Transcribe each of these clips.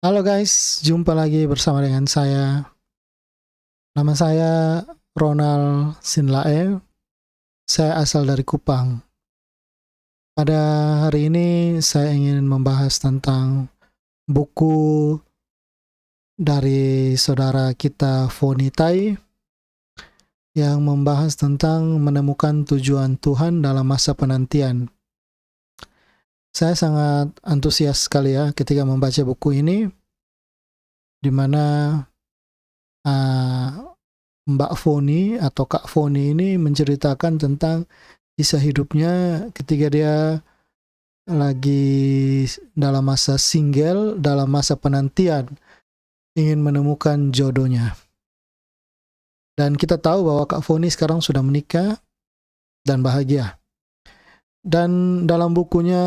Halo guys, jumpa lagi bersama dengan saya. Nama saya Ronald Sinlae. Saya asal dari Kupang. Pada hari ini saya ingin membahas tentang buku dari saudara kita Foni Tai yang membahas tentang menemukan tujuan Tuhan dalam masa penantian. Saya sangat antusias sekali ya ketika membaca buku ini, di mana uh, Mbak Foni atau Kak Foni ini menceritakan tentang kisah hidupnya ketika dia lagi dalam masa single, dalam masa penantian, ingin menemukan jodohnya. Dan kita tahu bahwa Kak Foni sekarang sudah menikah dan bahagia. Dan dalam bukunya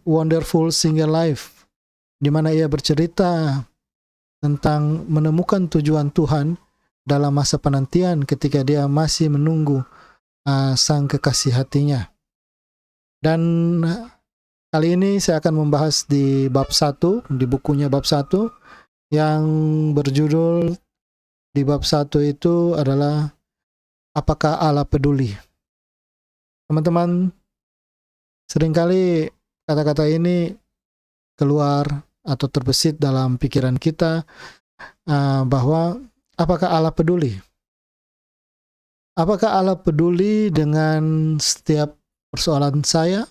Wonderful Single Life, di mana ia bercerita tentang menemukan tujuan Tuhan dalam masa penantian ketika dia masih menunggu sang kekasih hatinya. Dan kali ini saya akan membahas di bab 1, di bukunya bab 1, yang berjudul di bab 1 itu adalah Apakah Allah Peduli? Teman-teman, seringkali kata-kata ini keluar atau terbesit dalam pikiran kita bahwa apakah Allah peduli? Apakah Allah peduli dengan setiap persoalan saya?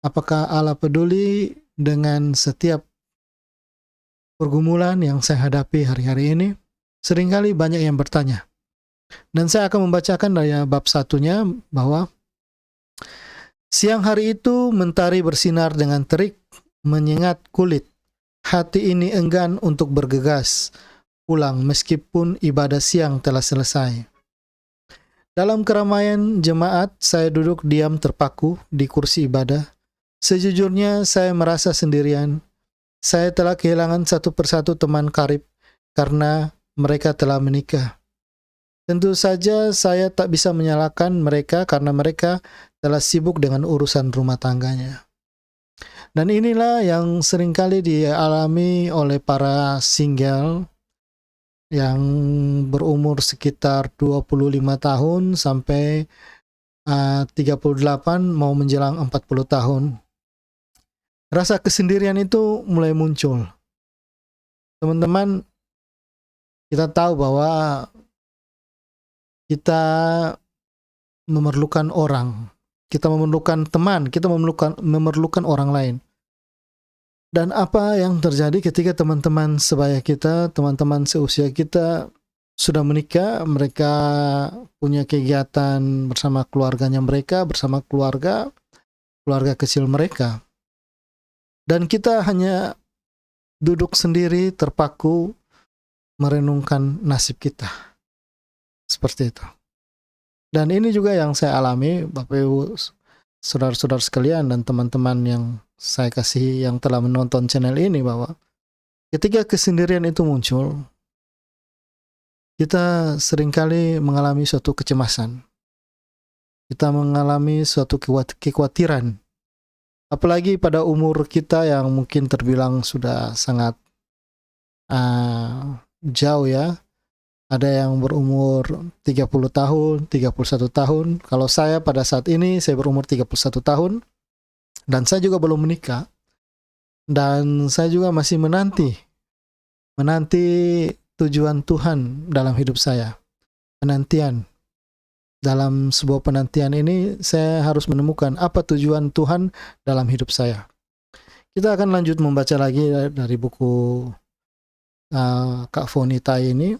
Apakah Allah peduli dengan setiap pergumulan yang saya hadapi hari-hari ini? Seringkali banyak yang bertanya. Dan saya akan membacakan dari bab 1-nya bahwa siang hari itu mentari bersinar dengan terik, menyengat kulit. Hati ini enggan untuk bergegas pulang meskipun ibadah siang telah selesai. Dalam keramaian jemaat, saya duduk diam terpaku di kursi ibadah. Sejujurnya saya merasa sendirian. Saya telah kehilangan satu persatu teman karib karena mereka telah menikah. Tentu saja saya tak bisa menyalahkan mereka karena mereka telah sibuk dengan urusan rumah tangganya. Dan inilah yang seringkali dialami oleh para single yang berumur sekitar 25 tahun sampai 38 mau menjelang 40 tahun. Rasa kesendirian itu mulai muncul. Teman-teman, kita tahu bahwa kita memerlukan orang, kita memerlukan teman, kita memerlukan orang lain. Dan apa yang terjadi ketika teman-teman sebaya kita, teman-teman seusia kita sudah menikah, mereka punya kegiatan bersama keluarganya mereka, bersama keluarga kecil mereka. Dan kita hanya duduk sendiri terpaku merenungkan nasib kita. Seperti itu. Dan ini juga yang saya alami, Bapak Ibu, saudara-saudara sekalian dan teman-teman yang saya kasihi yang telah menonton channel ini, bahwa ketika kesendirian itu muncul, kita seringkali mengalami suatu kecemasan. Kita mengalami suatu kekhawatiran. Apalagi pada umur kita yang mungkin terbilang sudah sangat jauh ya. Ada yang berumur 30 tahun, 31 tahun. Kalau saya pada saat ini, saya berumur 31 tahun. Dan saya juga belum menikah. Dan saya juga masih menanti tujuan Tuhan dalam hidup saya. Penantian. Dalam sebuah penantian ini, saya harus menemukan apa tujuan Tuhan dalam hidup saya. Kita akan lanjut membaca lagi dari buku Kak Foni Tai ini.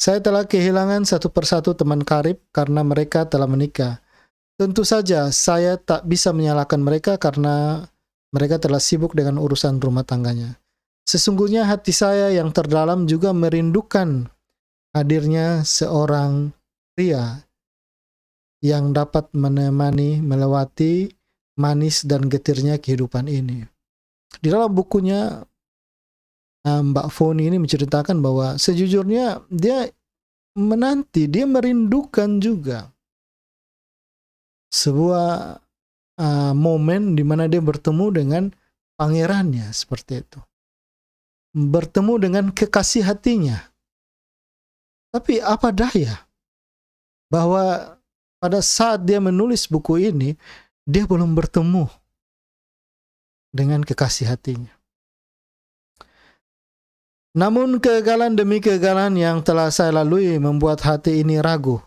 Saya telah kehilangan satu persatu teman karib karena mereka telah menikah. Tentu saja saya tak bisa menyalahkan mereka karena mereka telah sibuk dengan urusan rumah tangganya. Sesungguhnya hati saya yang terdalam juga merindukan hadirnya seorang pria yang dapat menemani melewati manis dan getirnya kehidupan ini. Di dalam bukunya, Mbak Foni ini menceritakan bahwa sejujurnya dia menanti, dia merindukan juga sebuah momen di mana dia bertemu dengan pangerannya, seperti itu. bertemu dengan kekasih hatinya. Tapi apa daya bahwa pada saat dia menulis buku ini, dia belum bertemu dengan kekasih hatinya. Namun kegagalan demi kegagalan yang telah saya lalui membuat hati ini ragu.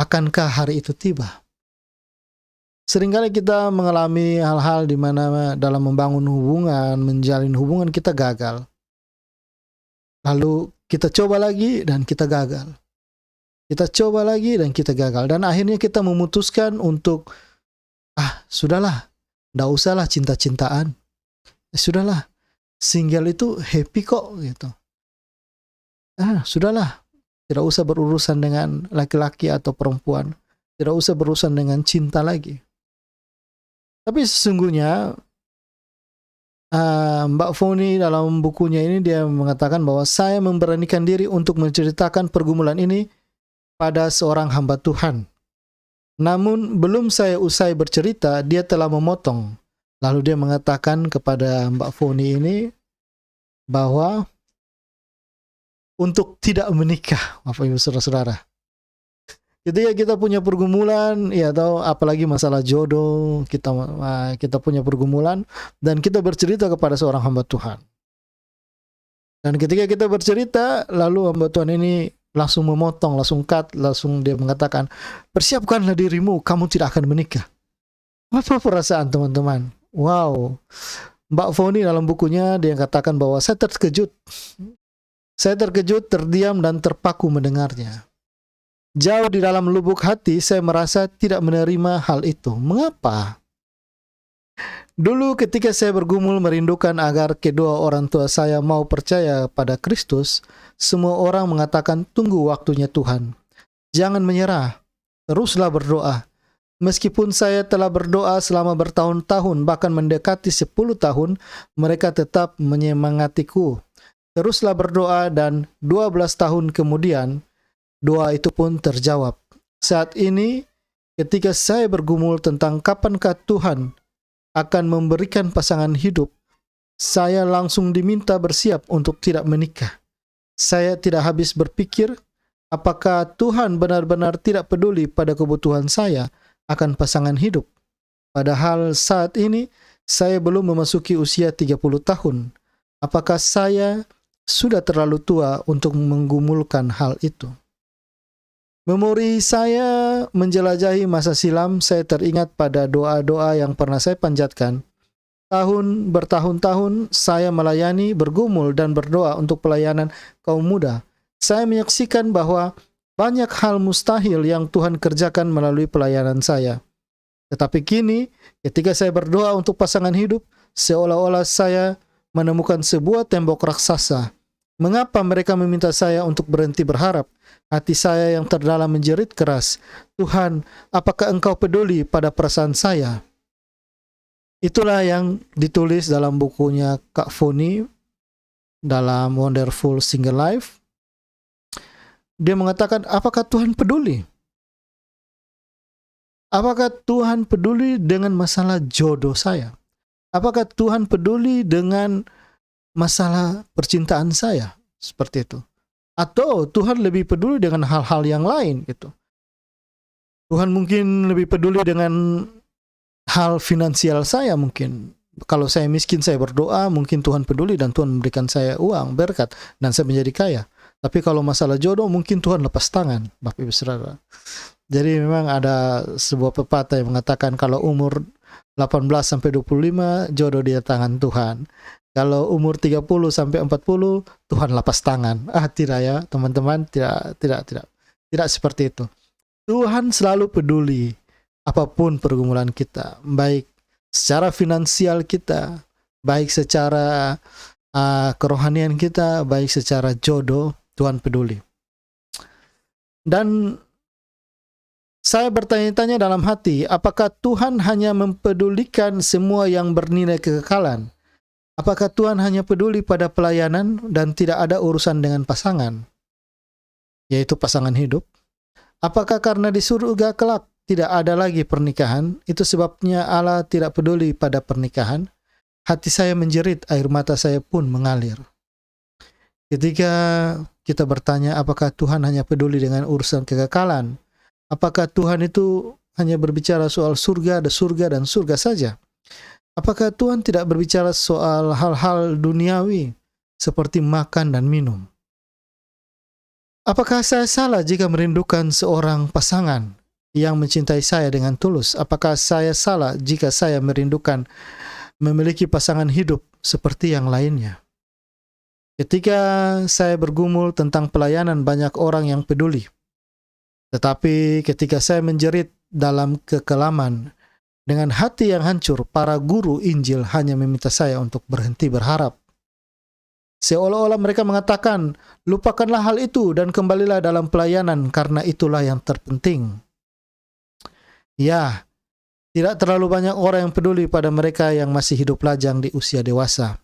Akankah hari itu tiba? Seringkali kita mengalami hal-hal di mana dalam membangun hubungan, menjalin hubungan kita gagal. Lalu kita coba lagi dan kita gagal. Kita coba lagi dan kita gagal. Dan akhirnya kita memutuskan untuk, sudahlah, nggak usahlah cinta-cintaan. Sudahlah, single itu happy kok gitu. Sudahlah, tidak usah berurusan dengan laki-laki atau perempuan. Tidak usah berurusan dengan cinta lagi. Tapi sesungguhnya Mbak Foni dalam bukunya ini dia mengatakan bahwa saya memberanikan diri untuk menceritakan pergumulan ini pada seorang hamba Tuhan. Namun belum saya usai bercerita, dia telah memotong. Lalu dia mengatakan kepada Mbak Foni ini bahwa untuk tidak menikah, Bapak Ibu Saudara-saudara. Ketika kita punya pergumulan, ya atau apalagi masalah jodoh, kita punya pergumulan dan kita bercerita kepada seorang hamba Tuhan. Dan ketika kita bercerita, lalu hamba Tuhan ini langsung memotong, langsung cut, langsung dia mengatakan, persiapkanlah dirimu, kamu tidak akan menikah. Apa perasaan teman-teman? Wow, Mbak Foni dalam bukunya dia katakan bahwa saya terkejut. Saya terkejut, terdiam, dan terpaku mendengarnya. Jauh di dalam lubuk hati, saya merasa tidak menerima hal itu. Mengapa? Dulu ketika saya bergumul merindukan agar kedua orang tua saya mau percaya pada Kristus, semua orang mengatakan tunggu waktunya Tuhan. Jangan menyerah, teruslah berdoa. Meskipun saya telah berdoa selama bertahun-tahun, bahkan mendekati 10 tahun, mereka tetap menyemangatiku. Teruslah berdoa dan 12 tahun kemudian, doa itu pun terjawab. Saat ini, ketika saya bergumul tentang kapankah Tuhan akan memberikan pasangan hidup, saya langsung diminta bersiap untuk tidak menikah. Saya tidak habis berpikir, apakah Tuhan benar-benar tidak peduli pada kebutuhan saya akan pasangan hidup. Padahal saat ini, saya belum memasuki usia 30 tahun. Apakah saya sudah terlalu tua untuk menggumulkan hal itu? Memori saya menjelajahi masa silam, saya teringat pada doa-doa yang pernah saya panjatkan. Bertahun-tahun saya melayani, bergumul, dan berdoa untuk pelayanan kaum muda. Saya menyaksikan bahwa banyak hal mustahil yang Tuhan kerjakan melalui pelayanan saya. Tetapi kini, ketika saya berdoa untuk pasangan hidup, seolah-olah saya menemukan sebuah tembok raksasa. Mengapa mereka meminta saya untuk berhenti berharap? Hati saya yang terdalam menjerit keras, Tuhan, apakah Engkau peduli pada perasaan saya? Itulah yang ditulis dalam bukunya Kak Foni dalam Wonderful Single Life. Dia mengatakan, apakah Tuhan peduli? Apakah Tuhan peduli dengan masalah jodoh saya? Apakah Tuhan peduli dengan masalah percintaan saya? Seperti itu. Atau Tuhan lebih peduli dengan hal-hal yang lain gitu. Tuhan mungkin lebih peduli dengan hal finansial saya mungkin. Kalau saya miskin, saya berdoa, mungkin Tuhan peduli dan Tuhan memberikan saya uang, berkat, dan saya menjadi kaya. Tapi kalau masalah jodoh, mungkin Tuhan lepas tangan, Bapak Ibu Saudara. Jadi memang ada sebuah pepatah yang mengatakan kalau umur 18 sampai 25 jodoh di tangan Tuhan. Kalau umur 30 sampai 40 Tuhan lepas tangan. Tidak ya, teman-teman, tidak seperti itu. Tuhan selalu peduli apapun pergumulan kita, baik secara finansial kita, baik secara kerohanian kita, baik secara jodoh, Tuhan peduli. Dan saya bertanya-tanya dalam hati, apakah Tuhan hanya mempedulikan semua yang bernilai kekekalan? Apakah Tuhan hanya peduli pada pelayanan dan tidak ada urusan dengan pasangan, yaitu pasangan hidup? Apakah karena di surga kelak tidak ada lagi pernikahan, itu sebabnya Allah tidak peduli pada pernikahan? Hati saya menjerit, air mata saya pun mengalir. Ketika kita bertanya apakah Tuhan hanya peduli dengan urusan kekekalan, apakah Tuhan itu hanya berbicara soal surga dan surga saja? Apakah Tuhan tidak berbicara soal hal-hal duniawi seperti makan dan minum? Apakah saya salah jika merindukan seorang pasangan yang mencintai saya dengan tulus? Apakah saya salah jika saya merindukan memiliki pasangan hidup seperti yang lainnya? Ketika saya bergumul tentang pelayanan, banyak orang yang peduli. Tetapi ketika saya menjerit dalam kekelaman, dengan hati yang hancur, para guru Injil hanya meminta saya untuk berhenti berharap. Seolah-olah mereka mengatakan, lupakanlah hal itu dan kembalilah dalam pelayanan karena itulah yang terpenting. Ya, tidak terlalu banyak orang yang peduli pada mereka yang masih hidup lajang di usia dewasa.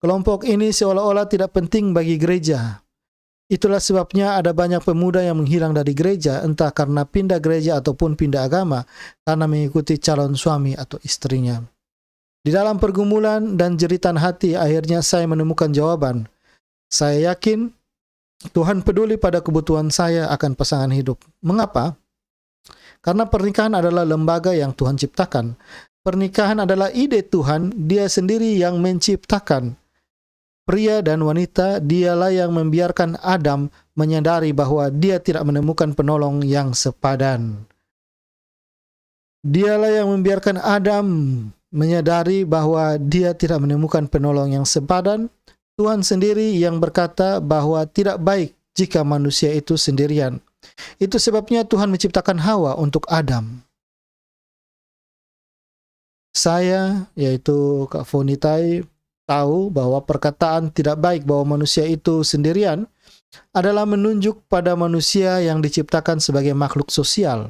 Kelompok ini seolah-olah tidak penting bagi gereja. Itulah sebabnya ada banyak pemuda yang menghilang dari gereja, entah karena pindah gereja ataupun pindah agama, karena mengikuti calon suami atau istrinya. Di dalam pergumulan dan jeritan hati, akhirnya saya menemukan jawaban. Saya yakin Tuhan peduli pada kebutuhan saya akan pasangan hidup. Mengapa? Karena pernikahan adalah lembaga yang Tuhan ciptakan. Pernikahan adalah ide Tuhan, Dia sendiri yang menciptakan. Pria dan wanita, dialah yang membiarkan Adam menyadari bahwa dia tidak menemukan penolong yang sepadan. Dialah yang membiarkan Adam menyadari bahwa dia tidak menemukan penolong yang sepadan. Tuhan sendiri yang berkata bahwa tidak baik jika manusia itu sendirian. Itu sebabnya Tuhan menciptakan Hawa untuk Adam. Saya, yaitu Kak Fonitai, tahu bahwa perkataan tidak baik bahwa manusia itu sendirian adalah menunjuk pada manusia yang diciptakan sebagai makhluk sosial.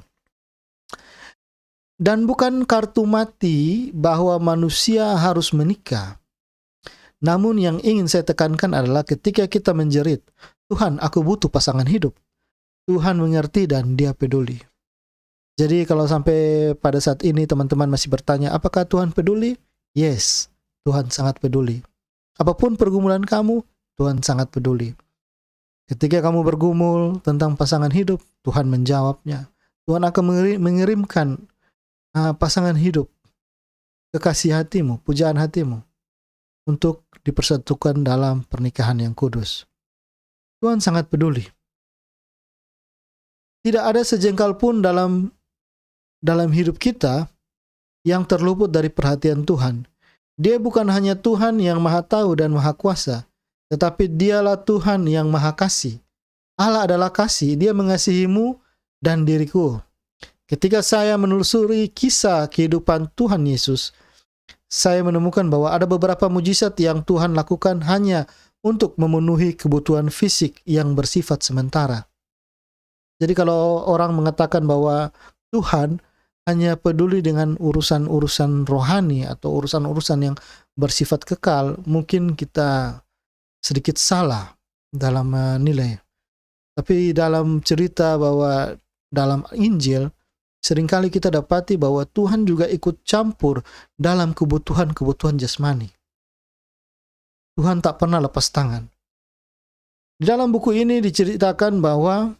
Dan bukan kartu mati bahwa manusia harus menikah. Namun yang ingin saya tekankan adalah ketika kita menjerit, Tuhan, aku butuh pasangan hidup. Tuhan mengerti dan Dia peduli. Jadi kalau sampai pada saat ini teman-teman masih bertanya, apakah Tuhan peduli? Yes, Tuhan sangat peduli. Apapun pergumulan kamu, Tuhan sangat peduli. Ketika kamu bergumul tentang pasangan hidup, Tuhan menjawabnya. Tuhan akan mengirimkan pasangan hidup, kekasih hatimu, pujaan hatimu, untuk dipersatukan dalam pernikahan yang kudus. Tuhan sangat peduli. Tidak ada sejengkal pun dalam hidup kita yang terluput dari perhatian Tuhan. Dia bukan hanya Tuhan yang Maha Tahu dan Maha Kuasa, tetapi Dialah Tuhan yang Maha Kasih. Allah adalah kasih, Dia mengasihimu dan diriku. Ketika saya menelusuri kisah kehidupan Tuhan Yesus, saya menemukan bahwa ada beberapa mujizat yang Tuhan lakukan hanya untuk memenuhi kebutuhan fisik yang bersifat sementara. Jadi kalau orang mengatakan bahwa Tuhan hanya peduli dengan urusan-urusan rohani atau urusan-urusan yang bersifat kekal, mungkin kita sedikit salah dalam menilai. Tapi dalam cerita bahwa dalam Injil, seringkali kita dapati bahwa Tuhan juga ikut campur dalam kebutuhan-kebutuhan jasmani. Tuhan tak pernah lepas tangan. Di dalam buku ini diceritakan bahwa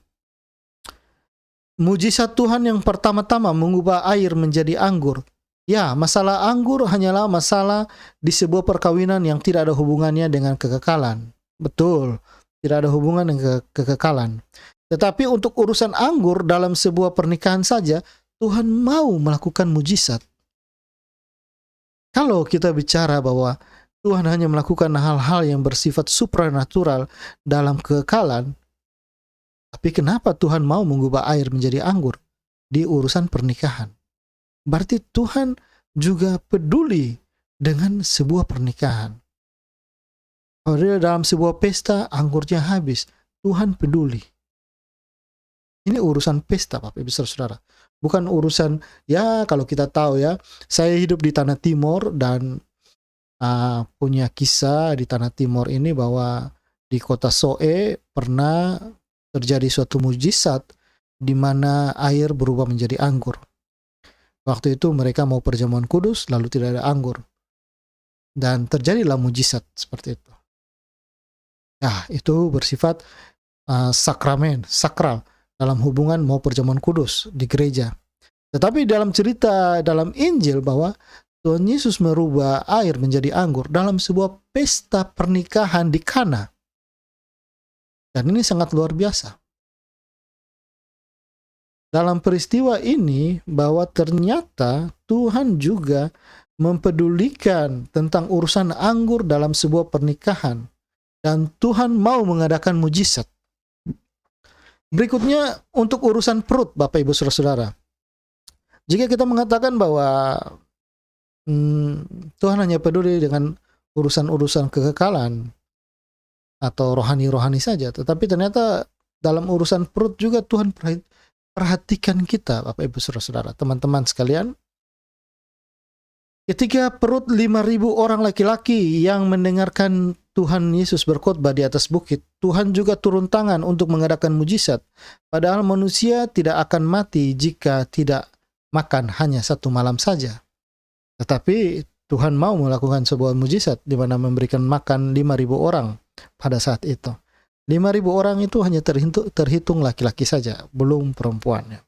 mujizat Tuhan yang pertama-tama mengubah air menjadi anggur. Ya, masalah anggur hanyalah masalah di sebuah perkawinan yang tidak ada hubungannya dengan kekekalan. Betul, tidak ada hubungan dengan kekekalan. Tetapi untuk urusan anggur dalam sebuah pernikahan saja, Tuhan mau melakukan mujizat. Kalau kita bicara bahwa Tuhan hanya melakukan hal-hal yang bersifat supranatural dalam kekekalan, tapi kenapa Tuhan mau mengubah air menjadi anggur di urusan pernikahan? Berarti Tuhan juga peduli dengan sebuah pernikahan. Kalau dalam sebuah pesta anggurnya habis, Tuhan peduli. Ini urusan pesta, Bapak Ibu Saudara. Bukan urusan, ya kalau kita tahu ya, saya hidup di Tanah Timur dan punya kisah di Tanah Timur ini bahwa di kota Soe pernah terjadi suatu mujizat di mana air berubah menjadi anggur. Waktu itu mereka mau perjamuan kudus, lalu tidak ada anggur. Dan terjadilah mujizat seperti itu. Nah, itu bersifat sakramen, sakral dalam hubungan mau perjamuan kudus di gereja. Tetapi dalam cerita dalam Injil bahwa Tuhan Yesus merubah air menjadi anggur dalam sebuah pesta pernikahan di Kana. Dan ini sangat luar biasa. Dalam peristiwa ini bahwa ternyata Tuhan juga mempedulikan tentang urusan anggur dalam sebuah pernikahan. Dan Tuhan mau mengadakan mujizat. Berikutnya untuk urusan perut, Bapak Ibu Saudara-saudara. Jika kita mengatakan bahwa Tuhan hanya peduli dengan urusan-urusan kekekalan atau rohani-rohani saja, tetapi ternyata dalam urusan perut juga Tuhan perhatikan kita, Bapak Ibu Saudara-saudara, teman-teman sekalian. Ketika perut 5.000 orang laki-laki yang mendengarkan Tuhan Yesus berkhotbah di atas bukit, Tuhan juga turun tangan untuk mengadakan mujizat. Padahal manusia tidak akan mati jika tidak makan hanya satu malam saja. Tetapi Tuhan mau melakukan sebuah mujizat di mana memberikan makan 5.000 orang pada saat itu. 5.000 orang itu hanya terhitung laki-laki saja, belum perempuannya.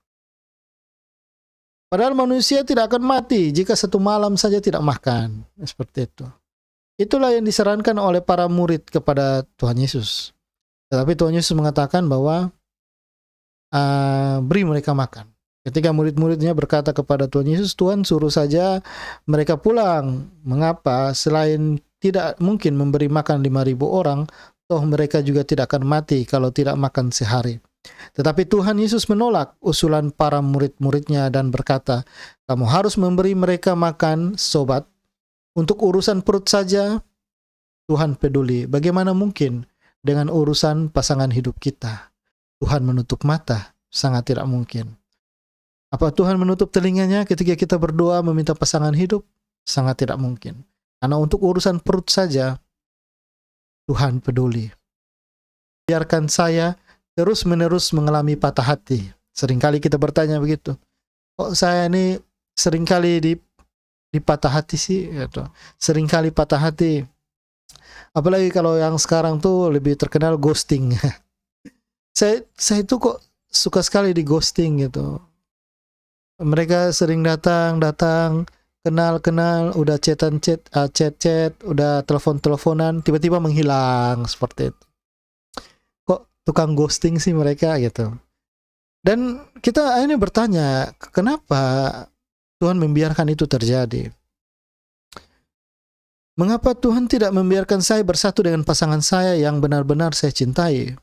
Padahal manusia tidak akan mati jika satu malam saja tidak makan. Seperti itu. Itulah yang disarankan oleh para murid kepada Tuhan Yesus. Tetapi Tuhan Yesus mengatakan bahwa beri mereka makan. Ketika murid-muridnya berkata kepada Tuhan Yesus, Tuhan suruh saja mereka pulang. Mengapa? Selain tidak mungkin memberi makan 5.000 orang, toh mereka juga tidak akan mati kalau tidak makan sehari. Tetapi Tuhan Yesus menolak usulan para murid-muridnya dan berkata, kamu harus memberi mereka makan, sobat. Untuk urusan perut saja, Tuhan peduli. Bagaimana mungkin dengan urusan pasangan hidup kita? Tuhan menutup mata, sangat tidak mungkin. Apa Tuhan menutup telinganya ketika kita berdoa meminta pasangan hidup? Sangat tidak mungkin. Karena untuk urusan perut saja, Tuhan peduli. Biarkan saya terus-menerus mengalami patah hati. Seringkali kita bertanya begitu. Kok saya ini seringkali dipatah hati sih? Gitu. Seringkali patah hati. Apalagi kalau yang sekarang tuh lebih terkenal ghosting. saya itu kok suka sekali di ghosting gitu. Mereka sering datang, kenal, udah chat, udah telepon-teleponan, tiba-tiba menghilang seperti itu. Tukang ghosting sih mereka gitu. Dan kita akhirnya bertanya, kenapa Tuhan membiarkan itu terjadi? Mengapa Tuhan tidak membiarkan saya bersatu dengan pasangan saya yang benar-benar saya cintai?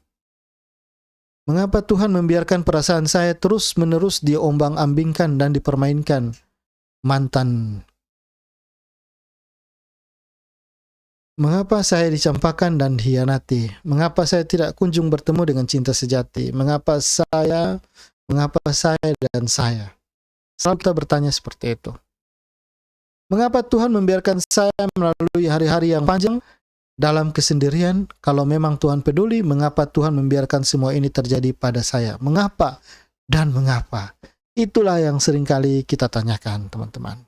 Mengapa Tuhan membiarkan perasaan saya terus-menerus diombang-ambingkan dan dipermainkan mantan? Mengapa saya dicampakkan dan hianati? Mengapa saya tidak kunjung bertemu dengan cinta sejati? Mengapa saya dan saya? Selalu kita bertanya seperti itu. Mengapa Tuhan membiarkan saya melalui hari-hari yang panjang dalam kesendirian? Kalau memang Tuhan peduli, mengapa Tuhan membiarkan semua ini terjadi pada saya? Mengapa dan mengapa? Itulah yang seringkali kita tanyakan, teman-teman.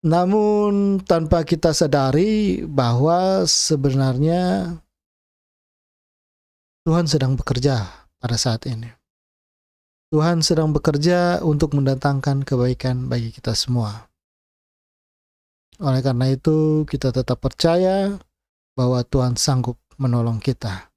Namun tanpa kita sadari bahwa sebenarnya Tuhan sedang bekerja pada saat ini. Tuhan sedang bekerja untuk mendatangkan kebaikan bagi kita semua. Oleh karena itu kita tetap percaya bahwa Tuhan sanggup menolong kita.